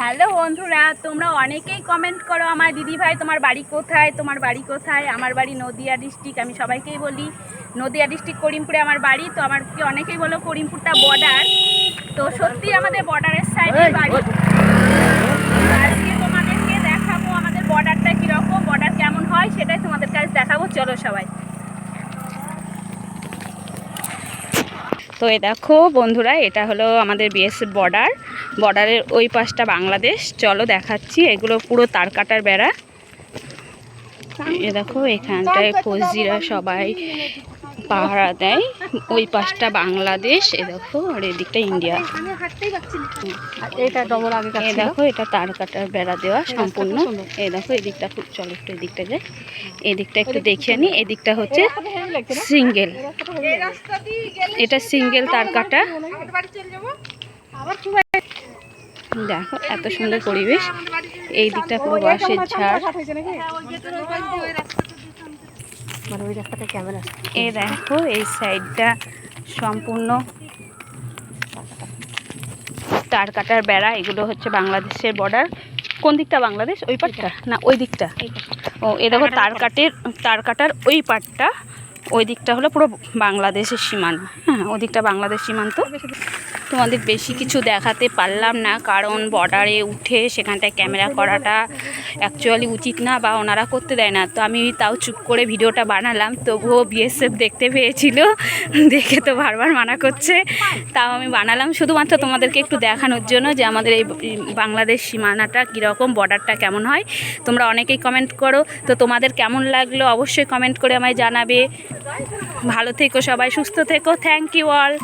Hello বন্ধুরা, তোমরা অনেকেই কমেন্ট করো আমার দিদি ভাই তোমার বাড়ি কোথায়, তোমার বাড়ি কোথায়। আমার বাড়ি নদিয়া ডিস্ট্রিক্ট। আমি সবাইকেই বলি নদিয়া ডিস্ট্রিক্ট করিমপুরে আমার বাড়ি। তো আমাকে অনেকেই বলো করিমপুরটা বর্ডার, তো সত্যি আমাদের বর্ডারের সাইডে বাড়ি। আজকে তোমাদেরকে দেখাবো আমাদের বর্ডারটা কীরকম, বর্ডার কেমন হয় সেটাই তোমাদের কাছে দেখাবো। চলো সবাই। তো এই দেখো বন্ধুরা, এটা হলো আমাদের বিএসএফ বর্ডারের ওই পাশটা বাংলাদেশ। চলো দেখাচ্ছি। এগুলো পুরো তার কাটার বেড়া। এ দেখো এখানটায় ফৌজিরা সবাই পাহারা দেয়। ওই পাশটা বাংলাদেশ, এ দেখো, আর এদিকটা ইন্ডিয়া। এ দেখো এটা তার কাটার বেড়া দেওয়া সম্পূর্ণ। এই দেখো এদিকটা খুব, চলো একটু এদিকটা যাই, এদিকটা একটু দেখে নি। এদিকটা হচ্ছে সিঙ্গেল, এটা সিঙ্গেল তার কাটা। দেখো এত সুন্দর পরিবেশ। এই দিকটা পুরো বাঁশের ঝাড়। এই দেখো এই সাইডটা সম্পূর্ণ তার কাটার বেড়া। এগুলো হচ্ছে বাংলাদেশের বর্ডার। কোন দিকটা বাংলাদেশ? ওই পাটটা না ওই দিকটা? ও এ দেখো তার কাটার ওই পাটটা, ওই দিকটা হলো পুরো বাংলাদেশের সীমানা। হ্যাঁ, ওই দিকটা বাংলাদেশ সীমান্ত। তোমাদের বেশি কিছু দেখাতে পারলাম না, কারণ বর্ডারে উঠে সেখানটায় ক্যামেরা করাটা অ্যাকচুয়ালি উচিত না, বা ওনারা করতে দেয় না। তো আমি তাও চুপ করে ভিডিওটা বানালাম, তবুও বিএসএফ দেখতে পেয়েছিল, দেখে তো বারবার মানা করছে, তাও আমি বানালাম শুধুমাত্র তোমাদেরকে একটু দেখানোর জন্য যে আমাদের এই বাংলাদেশ সীমানাটা কীরকম, বর্ডারটা কেমন হয়। তোমরা অনেকেই কমেন্ট করো, তো তোমাদের কেমন লাগলো অবশ্যই কমেন্ট করে আমায় জানাবে। ভালো থেকো সবাই, সুস্থ থেকো। Thank you all.